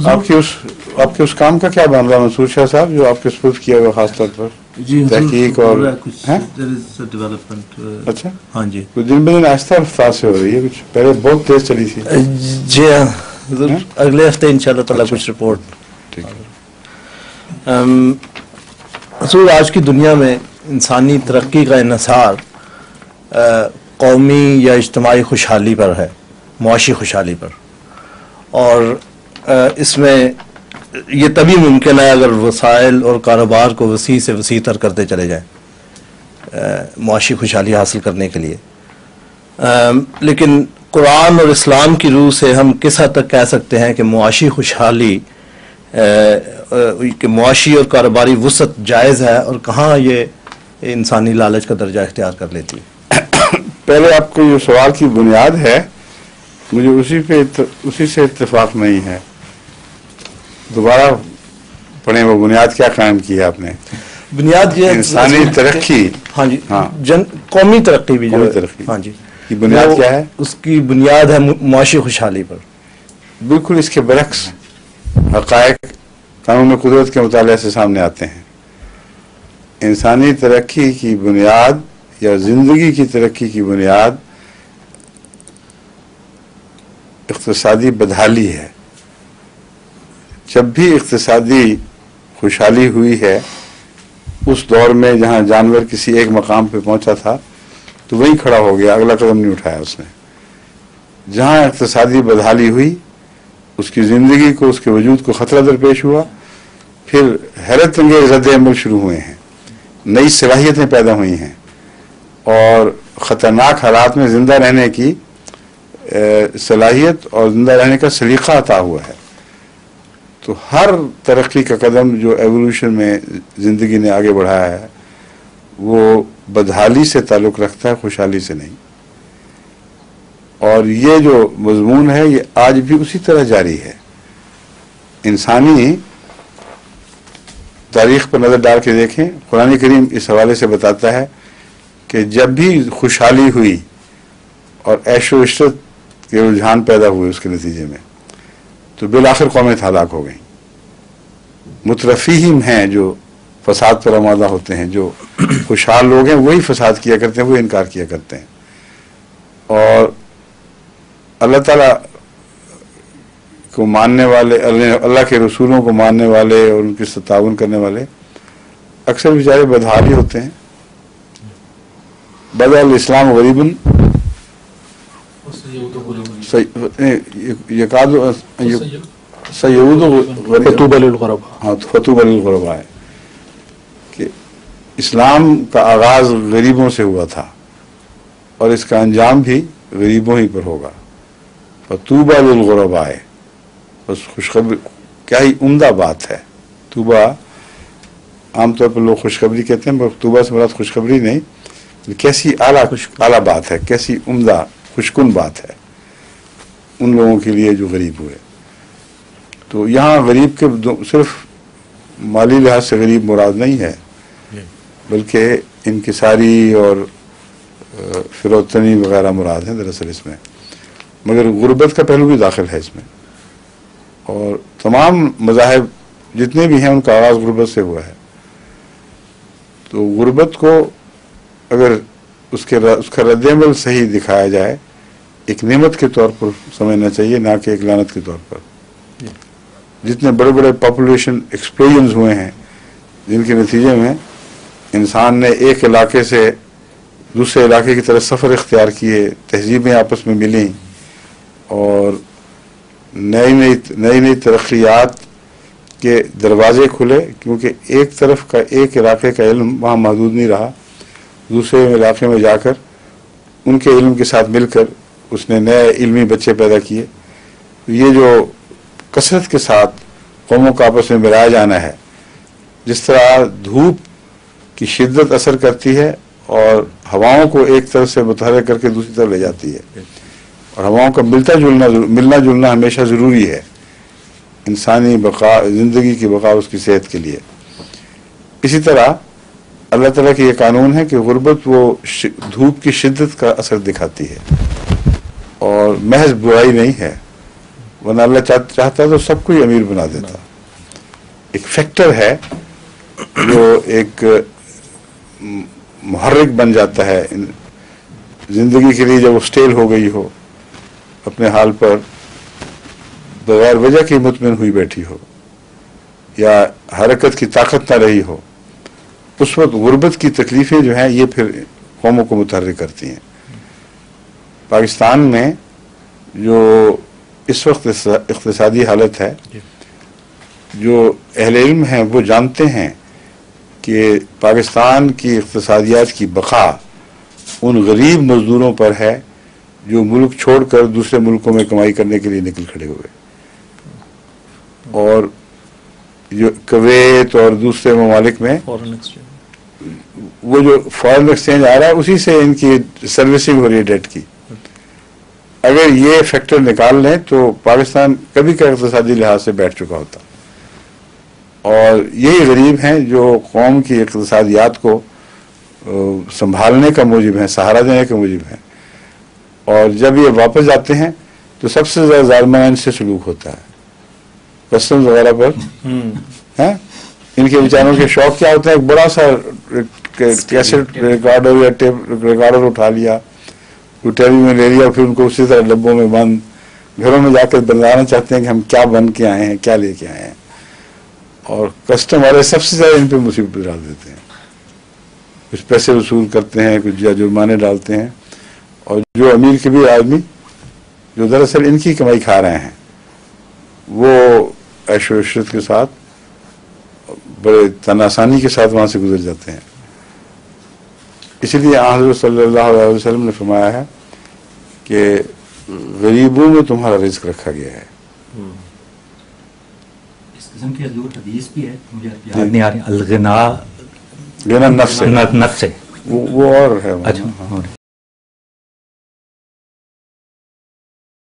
آپ کے اس کام کا کیا بن رہا ہے منصور شاہ صاحب جو آپ کے سپرد کیا ہوا خاص طور پر تحقیق اور اچھا ہاں جی دن بدن آہستہ رفتار سے ہو رہی ہے, کچھ پہلے بہت تیز چلی تھی. جی ہاں, اگلے ہفتے انشاءاللہ تعالیٰ کچھ رپورٹ. حضور آج کی دنیا میں انسانی ترقی کا انحصار قومی یا اجتماعی خوشحالی پر ہے, معاشی خوشحالی پر, اور اس میں یہ تبھی ممکن ہے اگر وسائل اور کاروبار کو وسیع سے وسیع تر کرتے چلے جائیں معاشی خوشحالی حاصل کرنے کے لیے. لیکن قرآن اور اسلام کی روح سے ہم کس حد تک کہہ سکتے ہیں کہ معاشی خوشحالی کہ معاشی اور کاروباری وسعت جائز ہے, اور کہاں یہ انسانی لالچ کا درجہ اختیار کر لیتی ہے؟ پہلے آپ کو جو سوال کی بنیاد ہے مجھے اسی سے اتفاق نہیں ہے. دوبارہ پڑھیں وہ بنیاد کیا قائم کی ہے آپ نے؟ بنیاد یہ انسانی ترقی. ہاں جی, قومی ترقی بھی جو ترقی ہاں جی کی بنیاد کیا ہے؟ اس کی بنیاد ہے معاشی خوشحالی پر. بالکل اس کے برعکس حقائق قانون قدرت کے مطالعے سے سامنے آتے ہیں. انسانی ترقی کی بنیاد یا زندگی کی ترقی کی بنیاد اقتصادی بدحالی ہے. جب بھی اقتصادی خوشحالی ہوئی ہے اس دور میں جہاں جانور کسی ایک مقام پہ پہنچا تھا تو وہیں کھڑا ہو گیا, اگلا قدم نہیں اٹھایا اس نے. جہاں اقتصادی بدحالی ہوئی اس کی زندگی کو, اس کے وجود کو خطرہ درپیش ہوا, پھر حیرت انگیز رد عمل شروع ہوئے ہیں, نئی صلاحیتیں پیدا ہوئی ہیں, اور خطرناک حالات میں زندہ رہنے کی صلاحیت اور زندہ رہنے کا سلیقہ عطا ہوا ہے. تو ہر ترقی کا قدم جو ایوولوشن میں زندگی نے آگے بڑھایا ہے وہ بدحالی سے تعلق رکھتا ہے, خوشحالی سے نہیں. اور یہ جو مضمون ہے یہ آج بھی اسی طرح جاری ہے. انسانی تاریخ پر نظر ڈال کے دیکھیں, قرآن کریم اس حوالے سے بتاتا ہے کہ جب بھی خوشحالی ہوئی اور عیش و عشرت کے رجحان پیدا ہوئے اس کے نتیجے میں, تو بالآخر قومیں ہلاک ہو گئیں. مترفیہم ہیں جو فساد پر آمادہ ہوتے ہیں, جو خوشحال لوگ ہیں وہی فساد کیا کرتے ہیں, وہی انکار کیا کرتے ہیں. اور اللہ تعالیٰ کو ماننے والے, اللہ کے رسولوں کو ماننے والے اور ان کے ساتھ تعاون کرنے والے اکثر بیچارے بدحالی ہوتے ہیں. بدأ الاسلام غریباً فطوبى للغرباء. ہاں, فطوبى للغرباء ہے کہ اسلام کا آغاز غریبوں سے ہوا تھا اور اس کا انجام بھی غریبوں ہی پر ہوگا. فطوبى للغرباء, بس خوشخبری, کیا ہی عمدہ بات ہے. طوبہ عام طور پر لوگ خوشخبری کہتے ہیں, مگر طوبہ سے مراد خوشخبری نہیں, کیسی اعلیٰ بات ہے, کیسی عمدہ خوشکن بات ہے ان لوگوں کے لیے جو غریب ہوئے. تو یہاں غریب کے صرف مالی لحاظ سے غریب مراد نہیں ہے, بلکہ انکساری اور فروتنی وغیرہ مراد ہیں دراصل اس میں. مگر غربت کا پہلو بھی داخل ہے اس میں, اور تمام مذاہب جتنے بھی ہیں ان کا آغاز غربت سے ہوا ہے. تو غربت کو اگر اس کا رد عمل صحیح دکھایا جائے, ایک نعمت کے طور پر سمجھنا چاہیے, نہ کہ ایک لعنت کے طور پر. جتنے بڑے بڑے پاپولیشن ایکسپلوژنز ہوئے ہیں جن کے نتیجے میں انسان نے ایک علاقے سے دوسرے علاقے کی طرف سفر اختیار کیے, تہذیبیں آپس میں ملیں اور نئی ترقیات کے دروازے کھلے, کیونکہ ایک طرف کا ایک علاقے کا علم وہاں محدود نہیں رہا, دوسرے علاقے میں جا کر ان کے علم کے ساتھ مل کر اس نے نئے علمی بچے پیدا کیے. یہ جو کثرت کے ساتھ قوموں کا آپس میں ملایا جانا ہے, جس طرح دھوپ کی شدت اثر کرتی ہے اور ہواؤں کو ایک طرف سے متحرک کر کے دوسری طرف لے جاتی ہے, اور ہواؤں کا ملنا جلنا ہمیشہ ضروری ہے انسانی بقا, زندگی کی بقا, اس کی صحت کے لیے. اسی طرح اللہ تعالیٰ کی یہ قانون ہے کہ غربت وہ دھوپ کی شدت کا اثر دکھاتی ہے اور محض برائی نہیں ہے. ورنہ اللہ چاہتا تو سب کو ہی امیر بنا دیتا. ایک فیکٹر ہے جو ایک محرک بن جاتا ہے زندگی کے لیے، جب وہ اسٹیل ہو گئی ہو، اپنے حال پر بغیر وجہ کی مطمئن ہوئی بیٹھی ہو، یا حرکت کی طاقت نہ رہی ہو، اس وقت غربت کی تکلیفیں جو ہیں یہ پھر قوموں کو متحرک کرتی ہیں. پاکستان میں جو اس وقت اقتصادی حالت ہے، جو اہل علم ہیں وہ جانتے ہیں کہ پاکستان کی اقتصادیات کی بقا ان غریب مزدوروں پر ہے جو ملک چھوڑ کر دوسرے ملکوں میں کمائی کرنے کے لیے نکل کھڑے ہوئے، اور جو کویت اور دوسرے ممالک میں وہ جو فارن ایکسچینج آ رہا ہے اسی سے ان کی سروسنگ ہو رہی ہے ڈیٹ کی. اگر یہ فیکٹر نکال لیں تو پاکستان کبھی کا اقتصادی لحاظ سے بیٹھ چکا ہوتا. اور یہی غریب ہیں جو قوم کی اقتصادیات کو سنبھالنے کا موجب ہیں، سہارا دینے کا موجب ہیں. اور جب یہ واپس جاتے ہیں تو سب سے زیادہ ظالمانہ ان سے سلوک ہوتا ہے. کسٹمز وغیرہ پر ان کے بیچاروں کے شوق کیا ہوتا ہے، ایک بڑا سا کیسٹ ریکارڈر یا ٹیپ ریکارڈر اٹھا لیا، ٹی وی میں لے لیا، پھر ان کو اسی طرح ڈبوں میں بند گھروں میں جا کر بنانا چاہتے ہیں کہ ہم کیا بن کے آئے ہیں، کیا لے کے آئے ہیں. اور کسٹم والے سب سے زیادہ ان پہ مصیبت ڈال دیتے ہیں، کچھ پیسے وصول کرتے ہیں، کچھ جرمانے ڈالتے ہیں. اور جو امیر کبیر آدمی جو دراصل ان کی کمائی کھا رہے ہیں وہ عیش و عشرت کے ساتھ بڑے تناسانی کے ساتھ وہاں سے گزر جاتے ہیں. اسی لیے حضرت صلی اللہ علیہ وسلم نے فرمایا ہے کہ غریبوں میں تمہارا رزق رکھا گیا ہے. اس قسم کی حضور حدیث بھی ہے، مجھے یاد نہیں آ رہی، الغنا غنا نفس نفس سے وہ اور ہے. اچھا